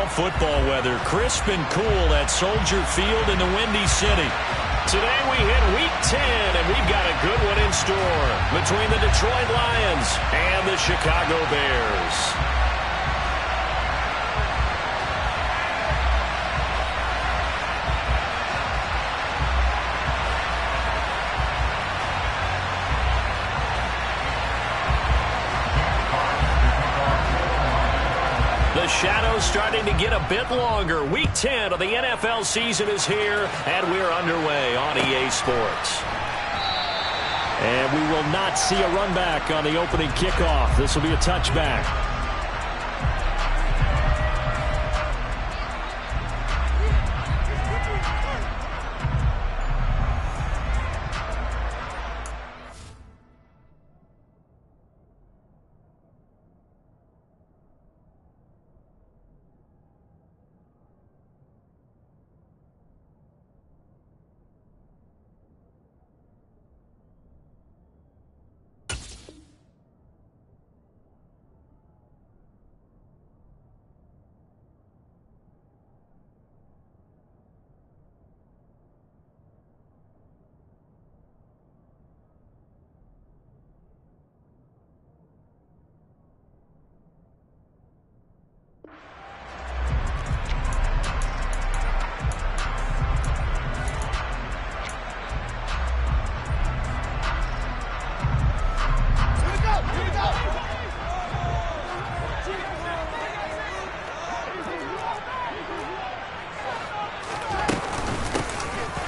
football weather. Crisp and cool at Soldier Field in the Windy City. Today we hit Week 10, and we've got a good one in store between the Detroit Lions and the Chicago Bears. The shadow's starting to get a bit longer. Week 10 of the NFL season is here, and we're underway on EA Sports. And we will not see a run back on the opening kickoff. This will be a touchback.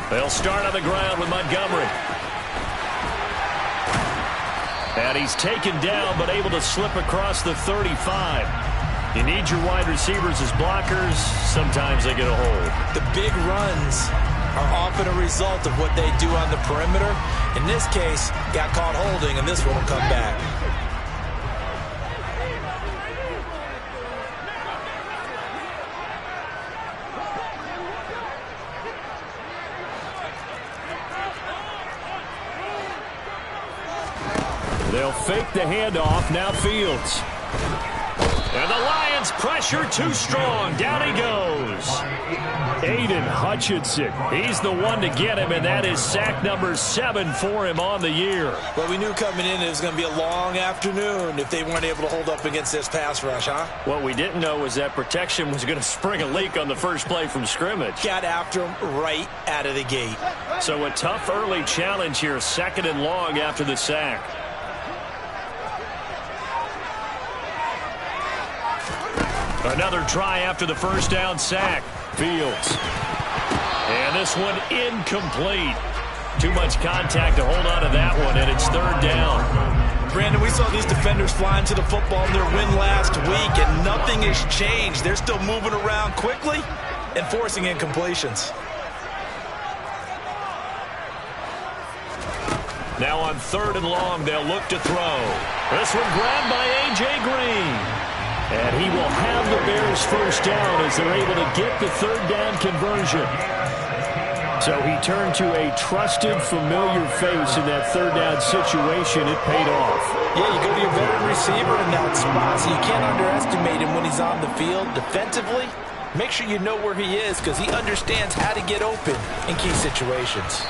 They'll start on the ground with Montgomery. And he's taken down but able to slip across the 35. You need your wide receivers as blockers. Sometimes they get a hold. The big runs are often a result of what they do on the perimeter. In this case, got caught holding, and this one will come back. They'll fake the handoff. Now Fields. And the Lions pressure too strong. Down he goes. Aiden Hutchinson. He's the one to get him, and that is sack number 7 for him on the year. Well, we knew coming in it was going to be a long afternoon if they weren't able to hold up against this pass rush, huh? What we didn't know was that protection was going to spring a leak on the first play from scrimmage. Got after him right out of the gate. So a tough early challenge here, 2nd and long after the sack. Another try after the first down sack. Fields. And this one incomplete. Too much contact to hold on to that one, and it's 3rd down. Brandon, we saw these defenders flying to the football in their win last week, and nothing has changed. They're still moving around quickly and forcing incompletions. Now on 3rd and long, they'll look to throw. This one grabbed by A.J. Green. And he will have the Bears first down as they're able to get the 3rd down conversion. So he turned to a trusted, familiar face in that 3rd down situation. It paid off. Yeah, you go to your veteran receiver in that spot, so you can't underestimate him when he's on the field. Defensively, make sure you know where he is because he understands how to get open in key situations.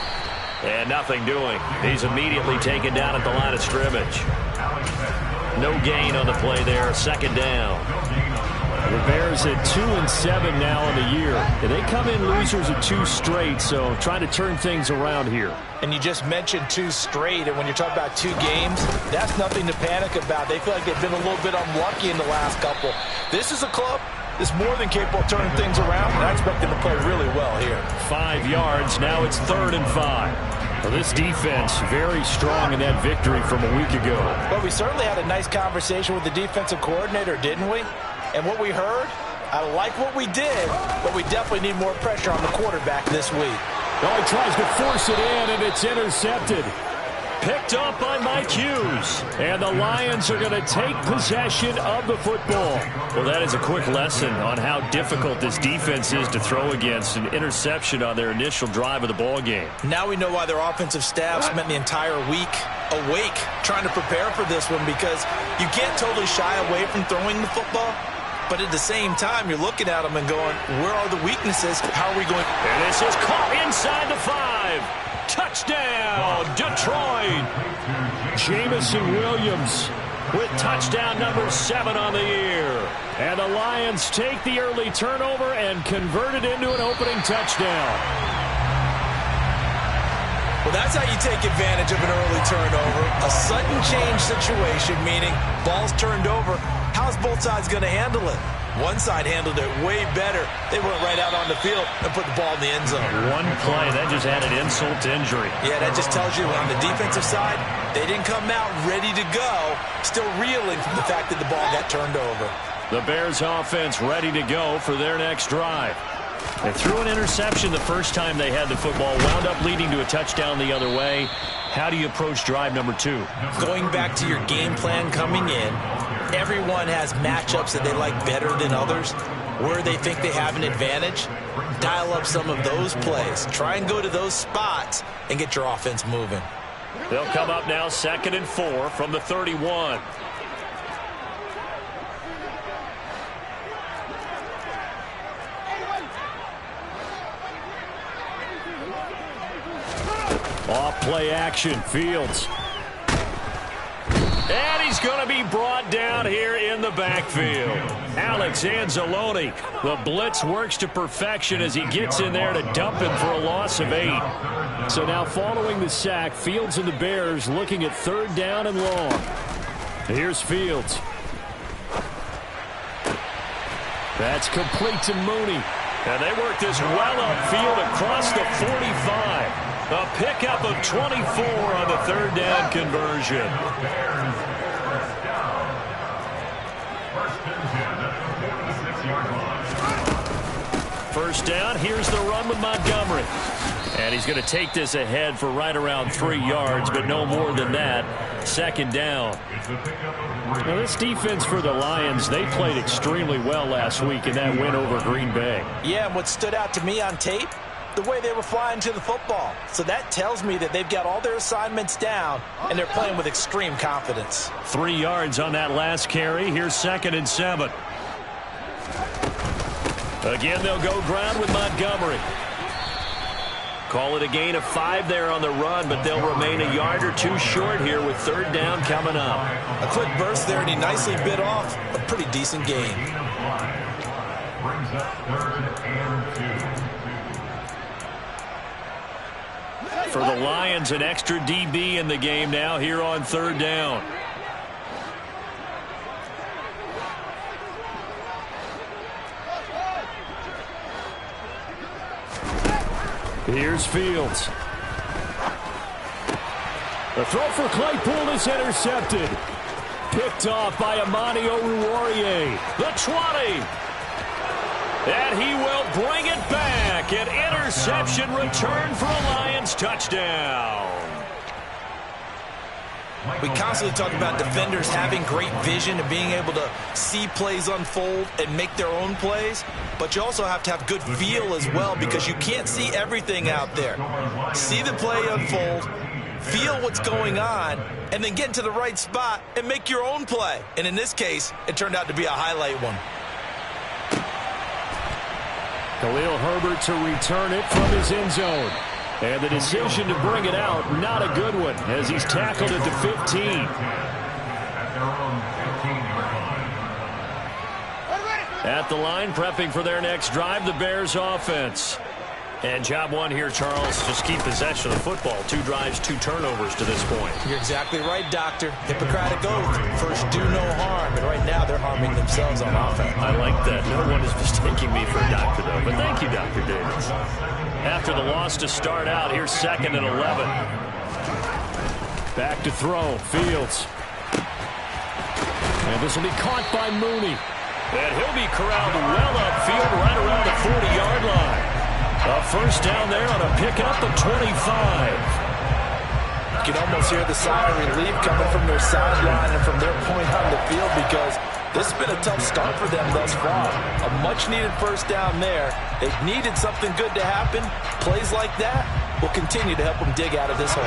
And nothing doing. He's immediately taken down at the line of scrimmage. No gain on the play there, 2nd down. The Bears at 2-7 now in the year. And they come in losers of 2 straight, so trying to turn things around here. And you just mentioned 2 straight, and when you're talking about 2 games, that's nothing to panic about. They feel like they've been a little bit unlucky in the last couple. This is a club that's more than capable of turning things around, and I expect them to play really well here. 5 yards, now it's 3rd and 5. Well, this defense very strong in that victory from a week ago. Well, we certainly had a nice conversation with the defensive coordinator, didn't we? And what we heard, I like what we did, but we definitely need more pressure on the quarterback this week. Well, he tries to force it in, and it's intercepted. Picked up by Mike Hughes. And the Lions are going to take possession of the football. Well, that is a quick lesson on how difficult this defense is to throw against. An interception on their initial drive of the ball game. Now we know why their offensive staff spent the entire week awake trying to prepare for this one, because you can't totally shy away from throwing the football, But at the same time, you're looking at them and going, where are the weaknesses? How are we going? And this is caught inside the 5. Touchdown, Detroit. Jameson Williams with touchdown number 7 on the year. And the Lions take the early turnover and convert it into an opening touchdown. Well, that's how you take advantage of an early turnover. A sudden change situation, meaning ball's turned over. How's both sides going to handle it? One side handled it way better. They went right out on the field and put the ball in the end zone. One play, that just added insult to injury. Yeah, that just tells you on the defensive side, they didn't come out ready to go, still reeling from the fact that the ball got turned over. The Bears offense ready to go for their next drive. They threw an interception the first time they had the football, wound up leading to a touchdown the other way. How do you approach drive number 2? Going back to your game plan coming in, everyone has matchups that they like better than others, where they think they have an advantage. Dial up some of those plays. Try and go to those spots and get your offense moving. They'll come up now 2nd and 4 from the 31. Off play action, Fields. And he's going to be brought down here in the backfield. Alex Anzalone. The blitz works to perfection as he gets in there to dump him for a loss of 8. So now following the sack, Fields and the Bears looking at 3rd down and long. Here's Fields. That's complete to Mooney. And they work this well upfield across the 45. A pickup of 24 on the 3rd down conversion. First down, here's the run with Montgomery. And he's going to take this ahead for right around 3 yards, but no more than that. 2nd down. Now this defense for the Lions, they played extremely well last week in that win over Green Bay. Yeah, and what stood out to me on tape, the way they were flying to the football. So that tells me that they've got all their assignments down, and they're playing with extreme confidence. 3 yards on that last carry. Here's 2nd and 7. Again, they'll go ground with Montgomery. Call it a gain of 5 there on the run, but they'll remain a yard or 2 short here with 3rd down coming up. A quick burst there, and he nicely bit off a pretty decent gain. Brings up 3rd and 2. For the Lions, an extra DB in the game now here on 3rd down. Here's Fields. The throw for Claypool is intercepted. Picked off by Amani Oruwariye. The 20. And he will bring it back. An interception return for a Lions touchdown. We constantly talk about defenders having great vision and being able to see plays unfold and make their own plays. But you also have to have good feel as well, because you can't see everything out there. See the play unfold, feel what's going on, and then get into the right spot and make your own play. And in this case, it turned out to be a highlight one. Khalil Herbert to return it from his end zone. And the decision to bring it out, not a good one, as he's tackled at the 15. At the line, prepping for their next drive, the Bears offense. And job one here, Charles, just keep possession of the football. 2 drives, 2 turnovers to this point. You're exactly right, Doctor. Hippocratic oath. First, do no harm. And right now, they're harming themselves on offense. I like that. No one is mistaking me for a doctor, though. But thank you, Dr. Davis. After the loss to start out, here's 2nd and 11. Back to throw. Fields. And this will be caught by Mooney. And he'll be corralled well upfield right around the 40-yard line. A first down there on a pickup of 25. You can almost hear the sigh of relief coming from their sideline and from their point on the field, because this has been a tough start for them thus far. A much-needed first down there. They've needed something good to happen. Plays like that will continue to help them dig out of this hole.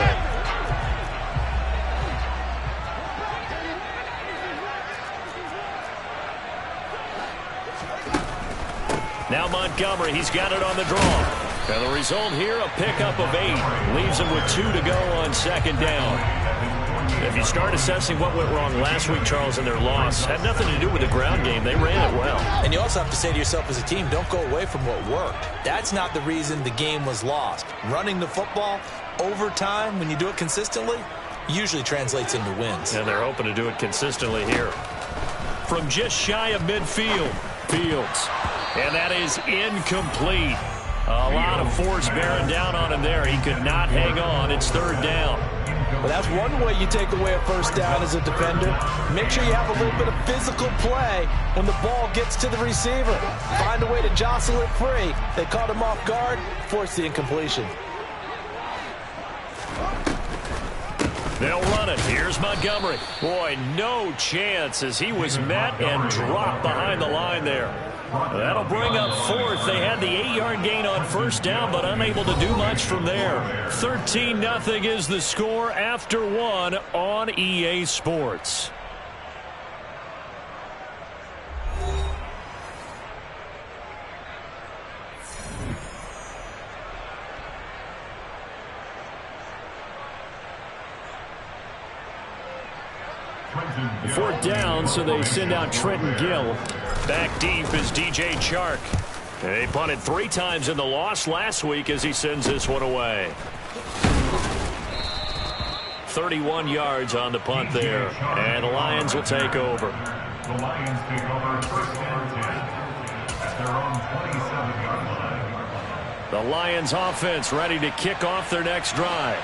Now Montgomery, he's got it on the draw. And the result here, a pickup of 8. Leaves him with 2 to go on second down. If you start assessing what went wrong last week, Charles, in their loss, had nothing to do with the ground game. They ran it well. And you also have to say to yourself as a team, don't go away from what worked. That's not the reason the game was lost. Running the football over time, when you do it consistently, usually translates into wins. And they're hoping to do it consistently here. From just shy of midfield, Fields. And that is incomplete. A lot of force bearing down on him there. He could not hang on. It's third down. Well, that's one way you take away a first down as a defender. Make sure you have a little bit of physical play when the ball gets to the receiver. Find a way to jostle it free. They caught him off guard, forced the incompletion. They'll run it. Here's Montgomery. Boy, no chance as he was met and dropped behind the line there. That'll bring up fourth. They had the 8-yard gain on first down, but unable to do much from there. 13-0 is the score after 1 on EA Sports. Fourth down, so they send out Trenton Gill. Back deep is DJ Chark. They punted 3 times in the loss last week as he sends this one away. 31 yards on the punt there, and the Lions will take over. The Lions take over first and 10 at their own 27-yard line. The Lions offense ready to kick off their next drive.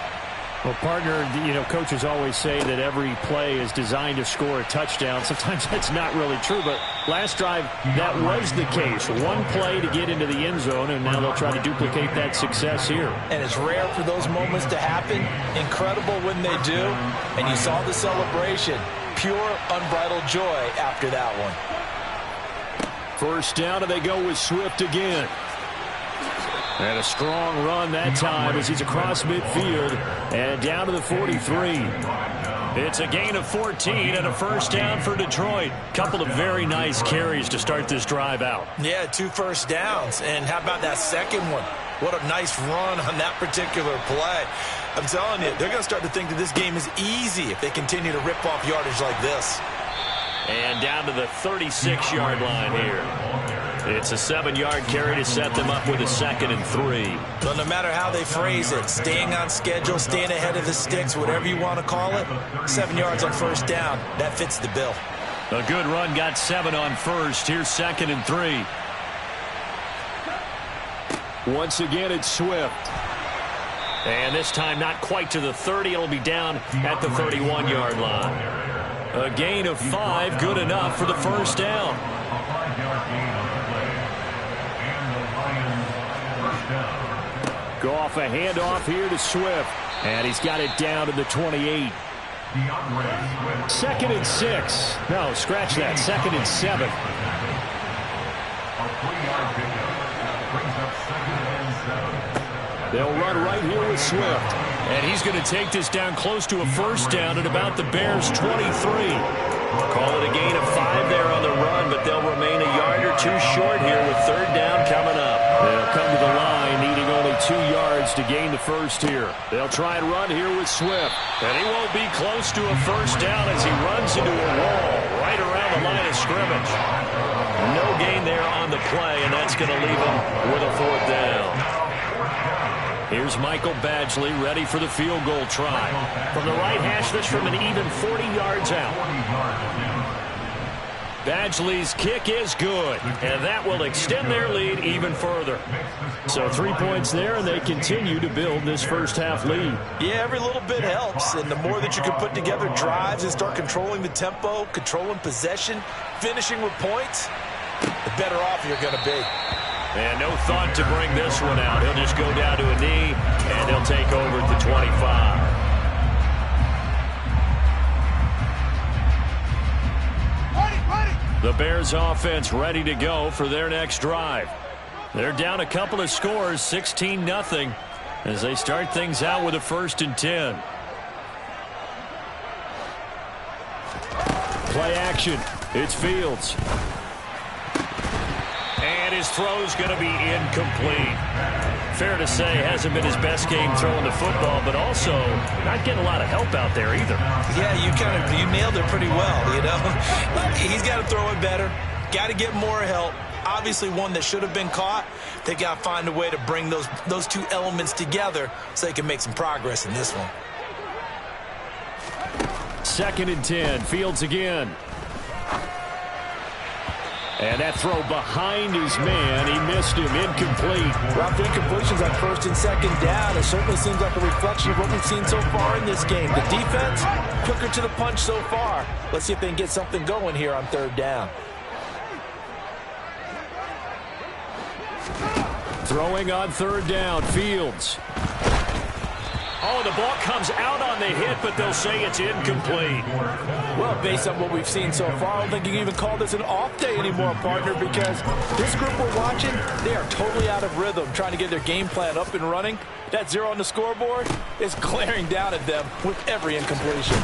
Well, partner, coaches always say that every play is designed to score a touchdown. Sometimes that's not really true, but last drive, that was the case. One play to get into the end zone, and now they'll try to duplicate that success here. And it's rare for those moments to happen. Incredible when they do. And you saw the celebration. Pure, unbridled joy after that one. First down, and they go with Swift again. And a strong run that time as he's across midfield and down to the 43. It's a gain of 14 and a first down for Detroit. Couple of very nice carries to start this drive out. Yeah, 2 first downs. And how about that second one? What a nice run on that particular play. I'm telling you, they're going to start to think that this game is easy if they continue to rip off yardage like this. And down to the 36-yard line here. It's a 7-yard carry to set them up with a 2nd and 3. But no matter how they phrase it, staying on schedule, staying ahead of the sticks, whatever you want to call it, 7 yards on first down, that fits the bill. A good run, got 7 on first. Here's 2nd and 3. Once again, it's Swift. And this time not quite to the 30. It'll be down at the 31-yard line. A gain of 5, good enough for the first down. Go off a handoff here to Swift. And he's got it down to the 28. 2nd and 6. No, scratch that. 2nd and 7. They'll run right here with Swift. And he's going to take this down close to a first down at about the Bears' 23. Call it a gain of 5 there on the run, but they'll remain a yard or 2 short here with third down coming up. They'll come to the line, needing only 2 yards to gain the first here. They'll try and run here with Swift. And he won't be close to a first down as he runs into a wall right around the line of scrimmage. No gain there on the play, and that's going to leave him with a 4th down. Here's Michael Badgley ready for the field goal try. From the right hash, this from an even 40 yards out. Badgley's kick is good, and that will extend their lead even further. So 3 points there, and they continue to build this first half lead. Yeah, every little bit helps, and the more that you can put together drives and start controlling the tempo, controlling possession, finishing with points, the better off you're going to be. And no thought to bring this one out. He'll just go down to a knee, and they'll take over at the 25. The Bears offense ready to go for their next drive. They're down a couple of scores, 16-0, as they start things out with a 1st and 10. Play action. It's Fields. And his throw's going to be incomplete. Fair to say, hasn't been his best game throwing the football, but also not getting a lot of help out there either. Yeah, you nailed it pretty well, you know. He's got to throw it better. Got to get more help. Obviously one that should have been caught. They got to find a way to bring those two elements together so they can make some progress in this one. 2nd and 10. Fields again. And that throw behind his man. He missed him. Incomplete. Well, after incompletions on 1st and 2nd down, it certainly seems like a reflection of what we've seen so far in this game. The defense, quicker to the punch so far. Let's see if they can get something going here on 3rd down. Throwing on 3rd down. Fields. Oh, the ball comes out on the hit, but they'll say it's incomplete. Well, based on what we've seen so far, I don't think you can even call this an off day anymore, partner, because this group we're watching, they are totally out of rhythm, trying to get their game plan up and running. That 0 on the scoreboard is glaring down at them with every incompletion.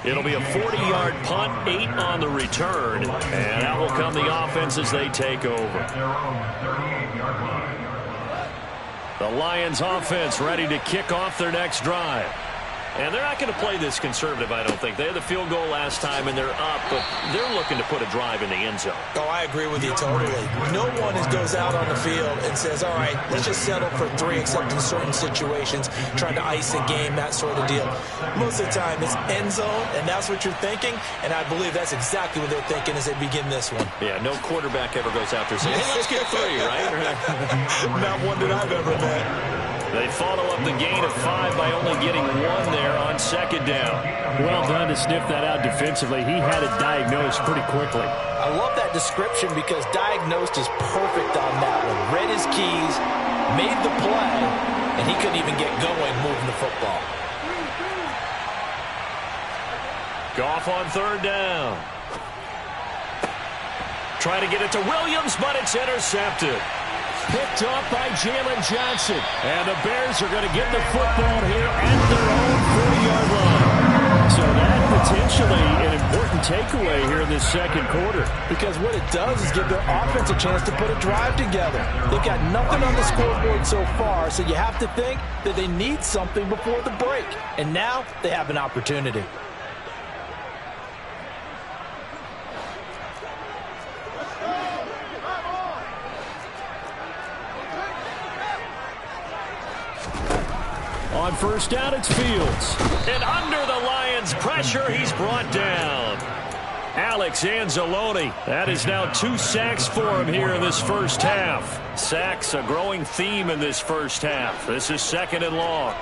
It'll be a 40-yard punt, 8 on the return, and that will come the offense as they take over. The Lions offense ready to kick off their next drive. And they're not going to play this conservative, I don't think. They had the field goal last time, and they're up, but they're looking to put a drive in the end zone. Oh, I agree with you totally. No one goes out on the field and says, all right, let's just settle for 3, except in certain situations, trying to ice a game, that sort of deal. Most of the time, it's end zone, and that's what you're thinking, and I believe that's exactly what they're thinking as they begin this one. Yeah, no quarterback ever goes out there saying, hey, let's get 3, right? Not one that I've ever met. They follow up the gain of 5 by only getting 1 there on 2nd down. Well done to sniff that out defensively. He had it diagnosed pretty quickly. I love that description because diagnosed is perfect on that one. Read his keys, made the play, and he couldn't even get going moving the football. Goff on 3rd down. Try to get it to Williams, but it's intercepted. Picked up by Jalen Johnson. And the Bears are going to get the football here at their own 40-yard line. So that potentially an important takeaway here in this 2nd quarter. Because what it does is give their offense a chance to put a drive together. They've got nothing on the scoreboard so far, so you have to think that they need something before the break. And now they have an opportunity. On 1st down, it's Fields. And under the Lions' pressure, he's brought down. Alex Anzalone. That is now 2 sacks for him here in this first half. Sacks, a growing theme in this first half. This is 2nd and long.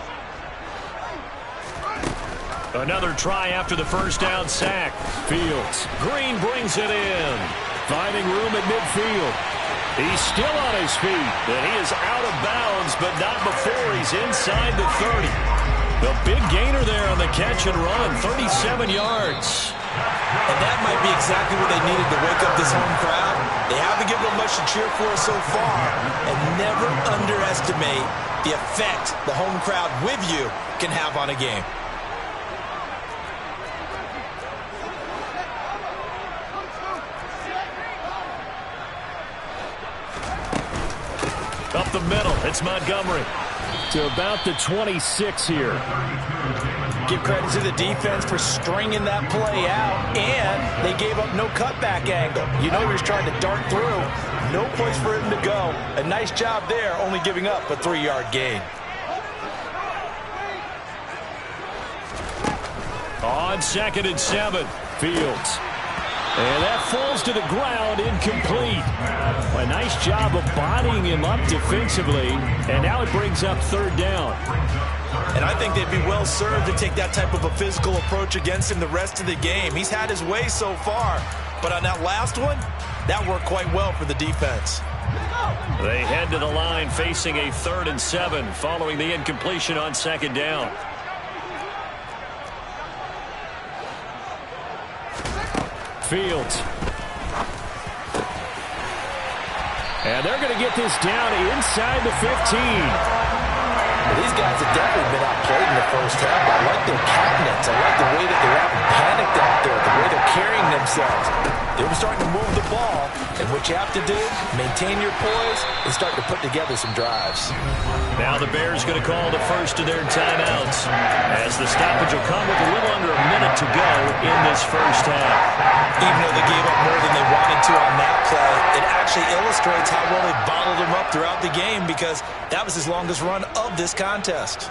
Another try after the 1st down sack. Fields. Green brings it in. Finding room at midfield. He's still on his feet, and he is out of bounds, but not before he's inside the 30. The big gainer there on the catch and run, 37 yards. And that might be exactly what they needed to wake up this home crowd. They haven't given them much to cheer for so far, and never underestimate the effect the home crowd with you can have on a game. Up the middle, it's Montgomery. To about the 26 here. Give credit to the defense for stringing that play out, and they gave up no cutback angle. You know he was trying to dart through. No place for him to go. A nice job there, only giving up a 3-yard gain. On 2nd and 7, Fields. And that falls to the ground, incomplete. A nice job of bodying him up defensively, and now it brings up 3rd down. And I think they'd be well served to take that type of a physical approach against him the rest of the game. He's had his way so far, but on that last one, that worked quite well for the defense. They head to the line facing a 3rd and 7 following the incompletion on 2nd down. Fields. And they're going to get this down inside the 15. Well, these guys have definitely been outplayed in the first half. I like their cabinets. I like the way that they're out and panicked out there, the way they're carrying themselves. They were starting to move the ball, and what you have to do, maintain your poise and start to put together some drives. Now the Bears going to call the first of their timeouts as the stoppage will come with a little under a minute to go in this first half. Even though they gave up more than they wanted to on that play, it actually illustrates how well they bottled them up throughout the game because that was his longest run of this contest.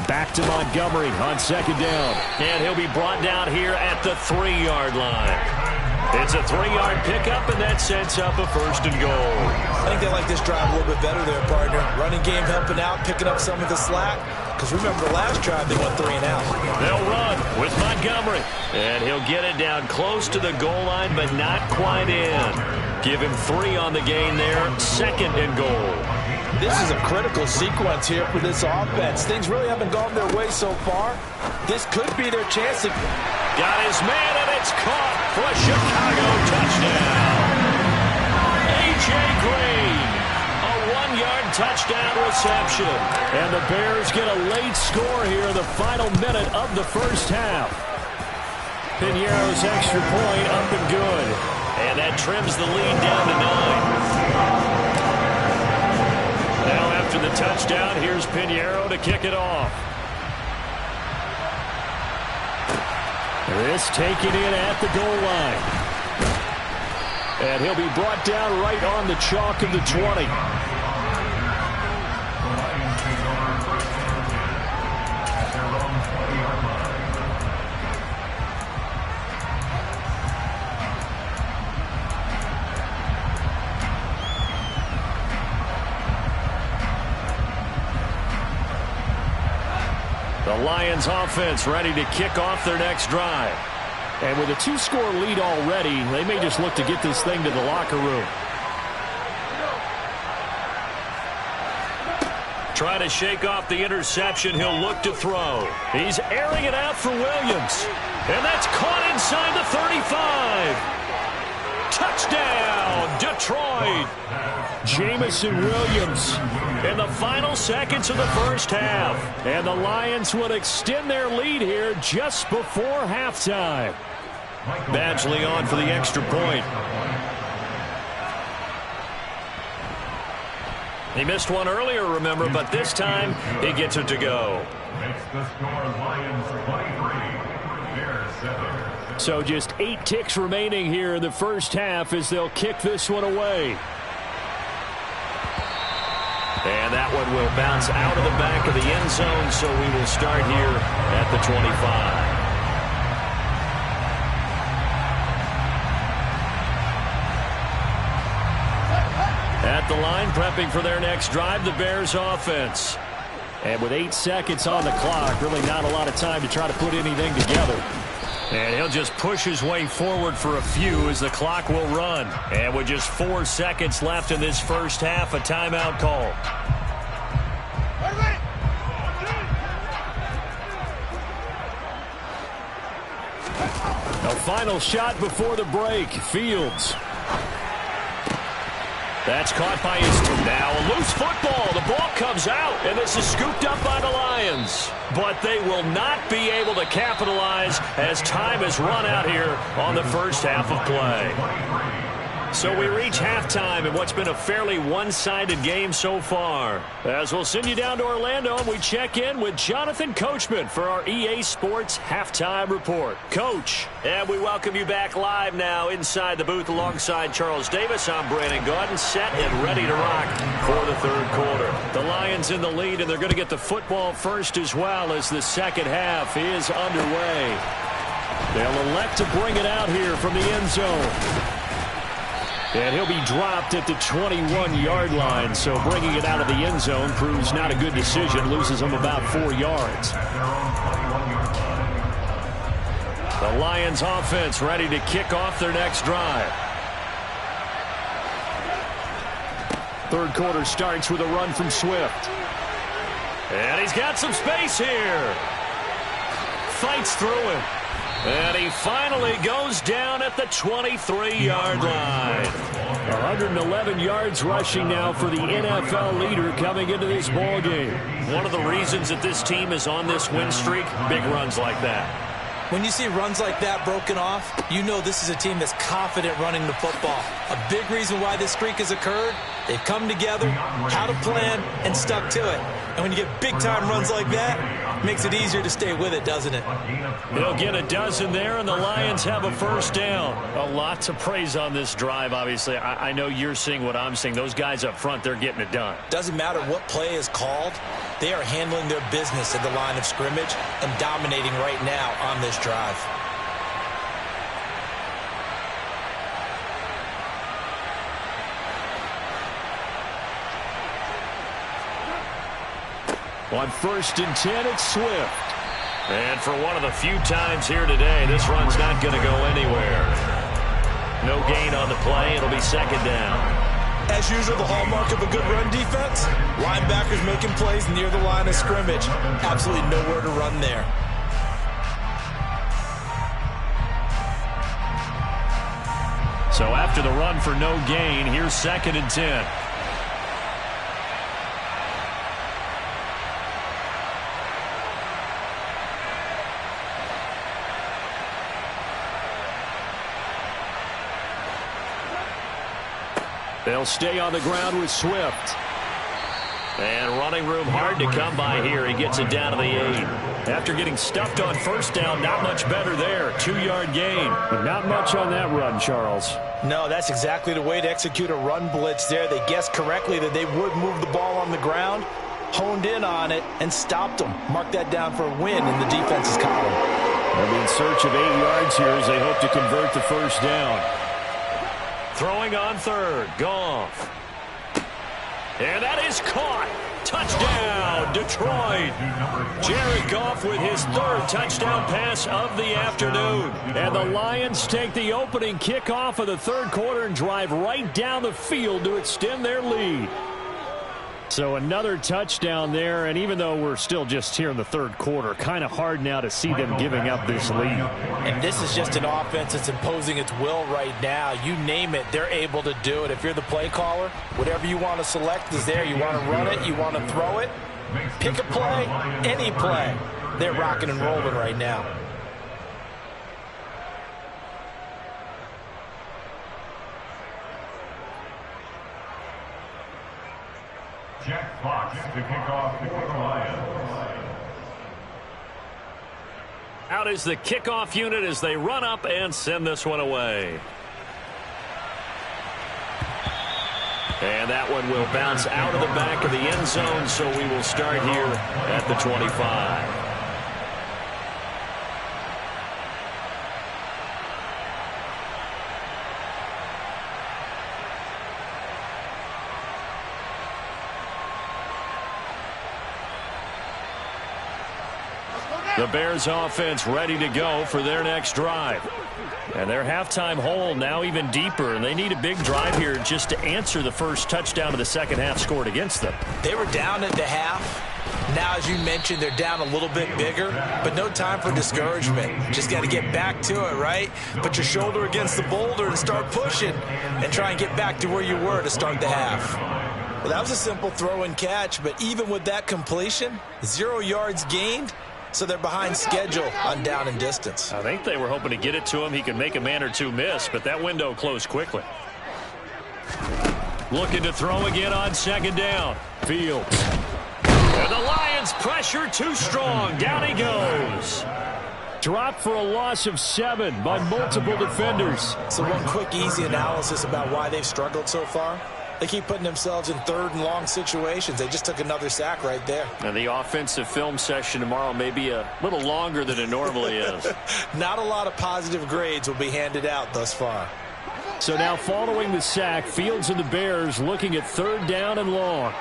Back to Montgomery on second down. And he'll be brought down here at the 3-yard line. It's a 3-yard pickup, and that sets up a first and goal. I think they like this drive a little bit better there, partner. Running game helping out, picking up some of the slack. Because remember, the last drive, they went 3 and out. They'll run with Montgomery. And he'll get it down close to the goal line, but not quite in. Give him 3 on the gain there. Second and goal. This is a critical sequence here for this offense. Things really haven't gone their way so far. This could be their chance to... Got his man, and it's caught for a Chicago touchdown. A.J. Green, a 1-yard touchdown reception. And the Bears get a late score here in the final minute of the first half. Piñeiro's extra point up and good. And that trims the lead down to 9. Now after the touchdown, here's Piñeiro to kick it off. This taken in at the goal line. And he'll be brought down right on the chalk of the 20. The Lions offense ready to kick off their next drive. And with a 2-score lead already, they may just look to get this thing to the locker room. Trying to shake off the interception. He'll look to throw. He's airing it out for Williams. And that's caught inside the 35. Touchdown, Detroit. Jamison Williams In the final seconds of the first half. And the Lions would extend their lead here just before halftime. Badgley on for the extra point. He missed one earlier, remember, but this time he gets it to go. Makes the score Lions 23, Bears 7. So just 8 ticks remaining here in the first half as they'll kick this one away. And that one will bounce out of the back of the end zone, so we will start here at the 25. At the line, prepping for their next drive, the Bears offense. And with 8 seconds on the clock, really not a lot of time to try to put anything together. And he'll just push his way forward for a few as the clock will run. And with just 4 seconds left in this first half, a timeout call. A final shot before the break. Fields. That's caught by his team. Now a loose football. The ball comes out, and this is scooped up by the Lions. But they will not be able to capitalize as time has run out here on the first half of play. So we reach halftime in what's been a fairly one-sided game so far. As we'll send you down to Orlando, and we check in with Jonathan Coachman for our EA Sports Halftime Report. Coach, and we welcome you back live now inside the booth alongside Charles Davis. I'm Brandon Gaudin, set and ready to rock for the third quarter. The Lions in the lead, and they're going to get the football first as well as the second half is underway. They'll elect to bring it out here from the end zone. And he'll be dropped at the 21-yard line, so bringing it out of the end zone proves not a good decision, loses him about 4 yards. The Lions offense ready to kick off their next drive. Third quarter starts with a run from Swift. And he's got some space here. Fights through him. And he finally goes down at the 23-yard line. 111 yards rushing now for the NFL leader coming into this ball game. One of the reasons that this team is on this win streak, big runs like that. When you see runs like that broken off, you know this is a team that's confident running the football. A big reason why this streak has occurred, they've come together, had a plan, and stuck to it. And when you get big-time runs like that, it makes it easier to stay with it, doesn't it? They'll get a dozen there, and the Lions have a first down. A lot to praise on this drive, obviously. I know you're seeing what I'm seeing. Those guys up front, they're getting it done. Doesn't matter what play is called. They are handling their business at the line of scrimmage and dominating right now on this drive. On 1st and 10, it's Swift. And for one of the few times here today, this run's not going to go anywhere. No gain on the play. It'll be second down. As usual, the hallmark of a good run defense, linebackers making plays near the line of scrimmage. Absolutely nowhere to run there. So after the run for no gain, here's 2nd and 10. They'll stay on the ground with Swift. And running room hard to come by here. He gets it down to the 8. After getting stuffed on first down, not much better there. 2-yard gain. But not much on that run, Charles. No, that's exactly the way to execute a run blitz there. They guessed correctly that they would move the ball on the ground, honed in on it, and stopped them. Mark that down for a win in the defense's column. They'll be in search of 8 yards here as they hope to convert the first down. Throwing on 3rd. Goff. And that is caught. Touchdown, Detroit. Jared Goff with his 3rd touchdown pass of the afternoon. And the Lions take the opening kickoff of the 3rd quarter and drive right down the field to extend their lead. So another touchdown there, and even though we're still just here in the 3rd quarter, kind of hard now to see them giving up this lead. And this is just an offense that's imposing its will right now. You name it, they're able to do it. If you're the play caller, whatever you want to select is there. You want to run it, you want to throw it, pick a play, any play. They're rocking and rolling right now. Jack Fox to kick off for the Lions. Out is the kickoff unit as they run up and send this one away. And that one will bounce out of the back of the end zone, so we will start here at the 25. The Bears offense ready to go for their next drive. And their halftime hole now even deeper, and they need a big drive here just to answer the first touchdown of the second half scored against them. They were down at the half. Now, as you mentioned, they're down a little bit bigger, but no time for discouragement. Just got to get back to it, right? Put your shoulder against the boulder and start pushing and try and get back to where you were to start the half. Well, that was a simple throw and catch, but even with that completion, 0 yards gained. So they're behind schedule on down and distance. I think they were hoping to get it to him. He could make a man or two miss, but that window closed quickly. Looking to throw again on second down. Fields. And the Lions pressure too strong. Down he goes. Dropped for a loss of 7 by multiple defenders. So one quick, easy analysis about why they've struggled so far. They keep putting themselves in 3rd and long situations. They just took another sack right there. And the offensive film session tomorrow may be a little longer than it normally is. Not a lot of positive grades will be handed out thus far. So now following the sack, Fields and the Bears looking at 3rd down and long.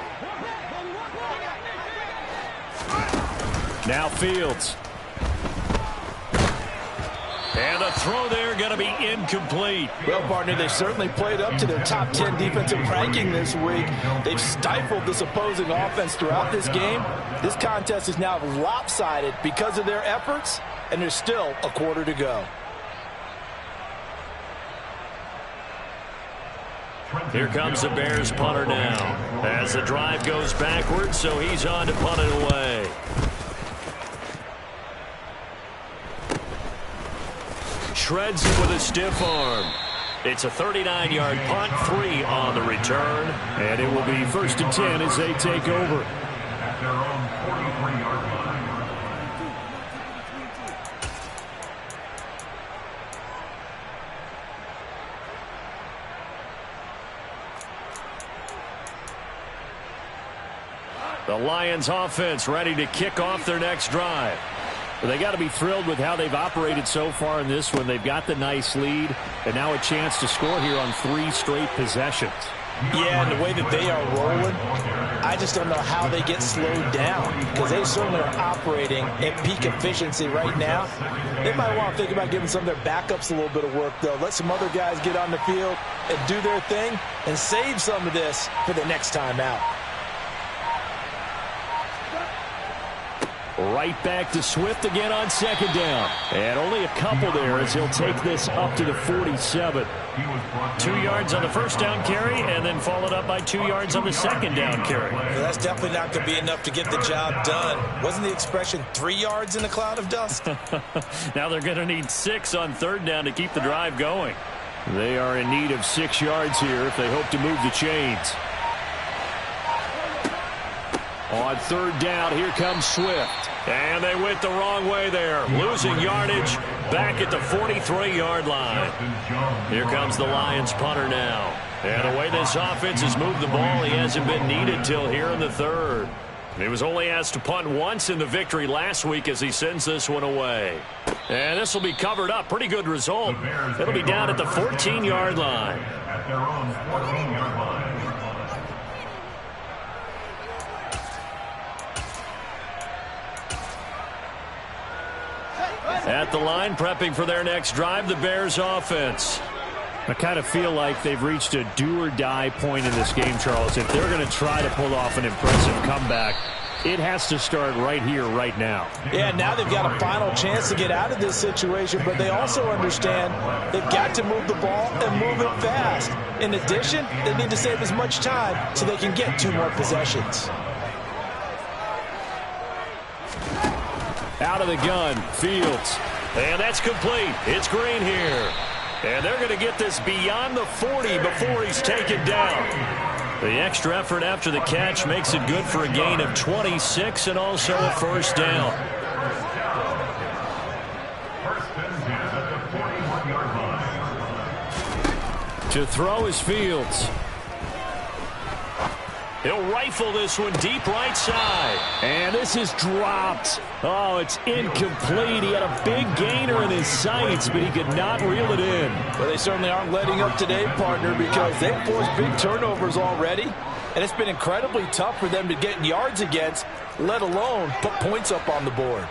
Now Fields. And the throw there going to be incomplete. Well, partner, they certainly played up to their top 10 defensive ranking this week. They've stifled this opposing offense throughout this game. This contest is now lopsided because of their efforts, and there's still a quarter to go. Here comes the Bears punter now as the drive goes backwards, so he's on to punt it away. Shreds it with a stiff arm. It's a 39-yard punt, 3 on the return, and it will be 1st and 10 as they take over. At their own 43-yard line. The Lions offense ready to kick off their next drive. Well, they got to be thrilled with how they've operated so far in this one. They've got the nice lead, and now a chance to score here on 3 straight possessions. Yeah, and the way that they are rolling, I just don't know how they get slowed down, because they certainly are operating at peak efficiency right now. They might want to think about giving some of their backups a little bit of work, though. Let some other guys get on the field and do their thing and save some of this for the next time out. Right back to Swift again on 2nd down. And only a couple there as he'll take this up to the 47. 2 yards on the 1st down carry, and then followed up by 2 yards on the 2nd down carry. Well, that's definitely not going to be enough to get the job done. Wasn't the expression 3 yards in a cloud of dust? Now they're going to need 6 on 3rd down to keep the drive going. They are in need of 6 yards here if they hope to move the chains. On 3rd down, here comes Swift. And they went the wrong way there, losing yardage back at the 43-yard line. Here comes the Lions punter now. And the way this offense has moved the ball, he hasn't been needed till here in the 3rd. He was only asked to punt once in the victory last week as he sends this one away. And this will be covered up. Pretty good result. It'll be down at the 14-yard line. At their own 14-yard line. At the line, prepping for their next drive, the Bears offense. I kind of feel like they've reached a do-or-die point in this game, Charles. If they're going to try to pull off an impressive comeback, it has to start right here, right now. Yeah, now they've got a final chance to get out of this situation, but they also understand they've got to move the ball and move it fast. In addition, they need to save as much time so they can get 2 more possessions. Out of the gun, Fields. And that's complete. It's Green here. And they're going to get this beyond the 40 before he's taken down. The extra effort after the catch makes it good for a gain of 26 and also a 1st down. 1st and 10 at the 41-yard line. To throw is Fields. He'll rifle this one deep right side. And this is dropped. Oh, it's incomplete. He had a big gainer in his sights, but he could not reel it in. Well, they certainly aren't letting up today, partner, because they've forced big turnovers already. And it's been incredibly tough for them to get yards against, let alone put points up on the board.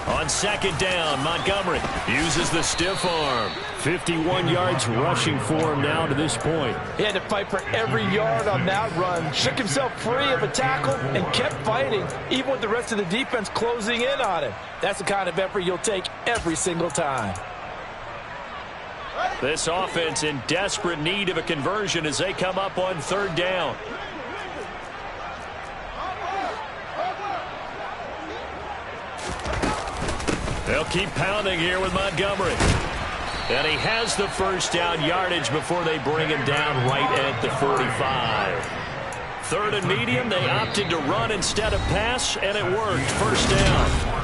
On 2nd down, Montgomery uses the stiff arm. 51 yards rushing for him now to this point. He had to fight for every yard on that run, shook himself free of a tackle, and kept fighting, even with the rest of the defense closing in on him. That's the kind of effort you'll take every single time. This offense in desperate need of a conversion as they come up on 3rd down. They'll keep pounding here with Montgomery. And he has the 1st down yardage before they bring him down right at the 45. 3rd and medium, they opted to run instead of pass, and it worked. 1st down.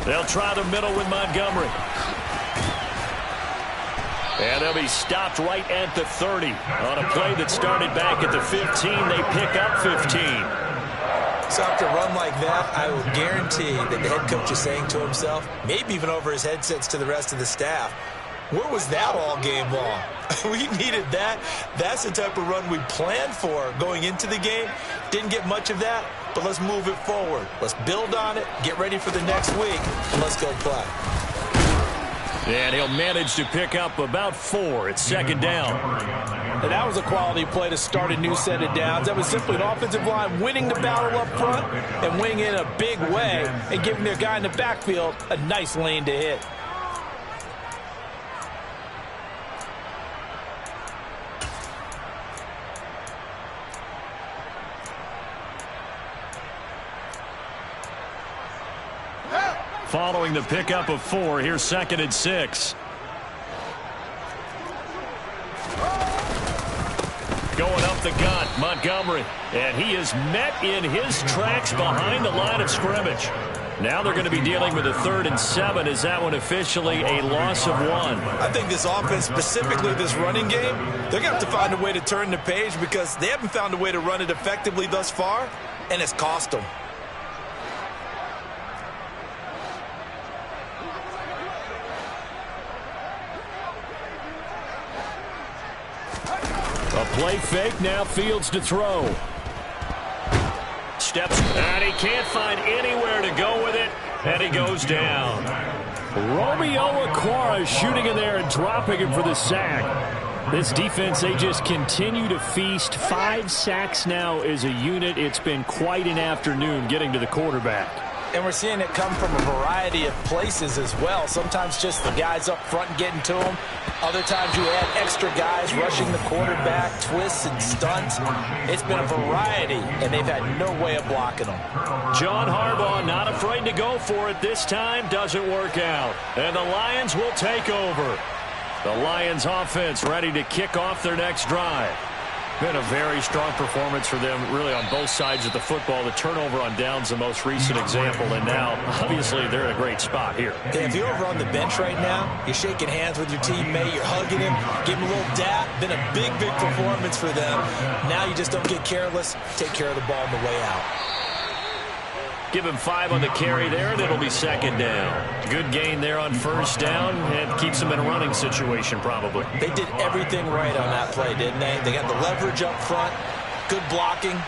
They'll try the middle with Montgomery. And they'll be stopped right at the 30. On a play that started back at the 15, they pick up 15. So after a run like that, I will guarantee that the head coach is saying to himself, maybe even over his headsets to the rest of the staff, where was that all game long? We needed that. That's the type of run we planned for going into the game. Didn't get much of that, but let's move it forward. Let's build on it, get ready for the next week, and let's go play. And he'll manage to pick up about 4. It's second down. And that was a quality play to start a new set of downs. That was simply an offensive line winning the battle up front and winning in a big way and giving their guy in the backfield a nice lane to hit. Following the pickup of 4, here's second and 6. Going up the gut, Montgomery. And he is met in his tracks behind the line of scrimmage. Now they're going to be dealing with a 3rd and 7. Is that one officially a loss of 1? I think this offense, specifically this running game, they're going to have to find a way to turn the page because they haven't found a way to run it effectively thus far, and it's cost them. A play fake, now Fields to throw. Steps, and he can't find anywhere to go with it, and he goes down. Romeo Okwara shooting in there and dropping him for the sack. This defense, they just continue to feast. 5 sacks now as a unit. It's been quite an afternoon getting to the quarterback. And we're seeing it come from a variety of places as well. Sometimes just the guys up front getting to them. Other times you add extra guys rushing the quarterback, twists and stunts. It's been a variety, and they've had no way of blocking them. John Harbaugh not afraid to go for it this time. Doesn't work out. And the Lions will take over. The Lions offense ready to kick off their next drive. Been a very strong performance for them, really, on both sides of the football. The turnover on downs, the most recent example, and now, obviously, they're in a great spot here. If you're over on the bench right now, you're shaking hands with your teammate, you're hugging him, giving him a little dap. Been a big, big performance for them. Now you just don't get careless. Take care of the ball on the way out. Give him 5 on the carry there, and it'll be second down. Good gain there on first down, and keeps them in a running situation probably. They did everything right on that play, didn't they? They got the leverage up front, good blocking,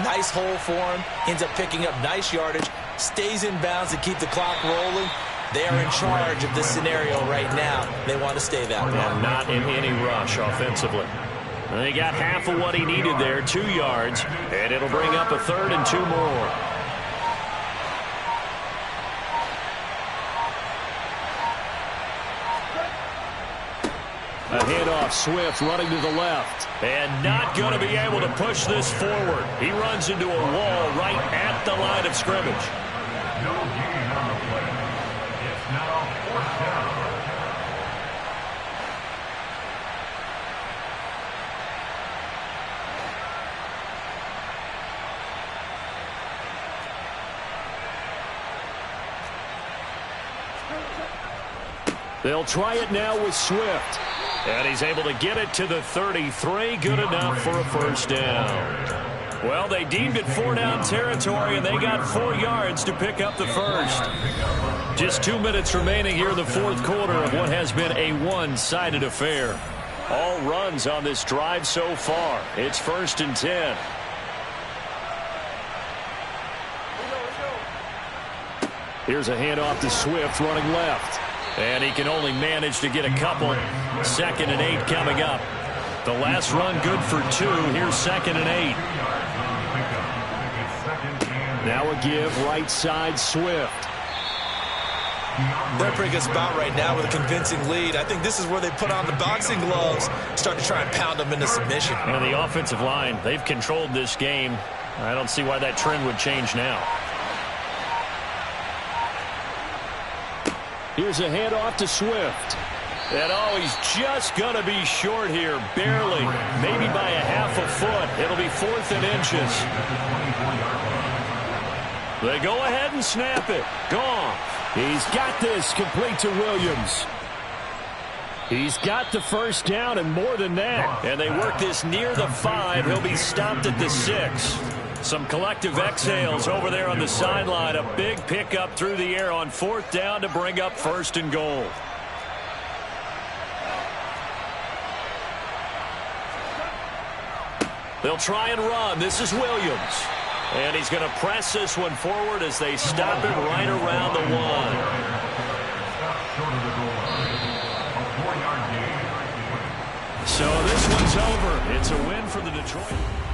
nice hole for him, ends up picking up nice yardage, stays in bounds to keep the clock rolling. They are in charge of this scenario right now. They want to stay that way. And not in any rush offensively. They got half of what he needed there, 2 yards, and it'll bring up a 3rd and 2 more. A handoff, Swift running to the left. And not going to be able to push this forward. He runs into a wall right at the line of scrimmage. No gain on the play. It's now 4th down. They'll try it now with Swift. And he's able to get it to the 33. Good enough for a first down. Well, they deemed it 4-down territory, and they got 4 yards to pick up the first. Just 2 minutes remaining here in the 4th quarter of what has been a one-sided affair. All runs on this drive so far. It's 1st and 10. Here's a handoff to Swift running left. And he can only manage to get a couple. 2nd and 8 coming up. The last run good for 2. Here's 2nd and 8. Now a give right side Swift. They're in a pretty good spot right now with a convincing lead. I think this is where they put on the boxing gloves, start to try and pound them into submission. And the offensive line, they've controlled this game. I don't see why that trend would change now. Here's a handoff to Swift. And oh, he's just going to be short here, barely, maybe by a half a foot. It'll be 4th and inches. They go ahead and snap it. Gone. He's got this, complete to Williams. He's got the first down and more than that. And they work this near the 5. He'll be stopped at the 6. Some collective exhales over there on the sideline. A big pickup through the air on 4th down to bring up 1st and goal. They'll try and run. This is Williams. And he's going to press this one forward as they stop it right around the 1. So this one's over. It's a win for the Detroit.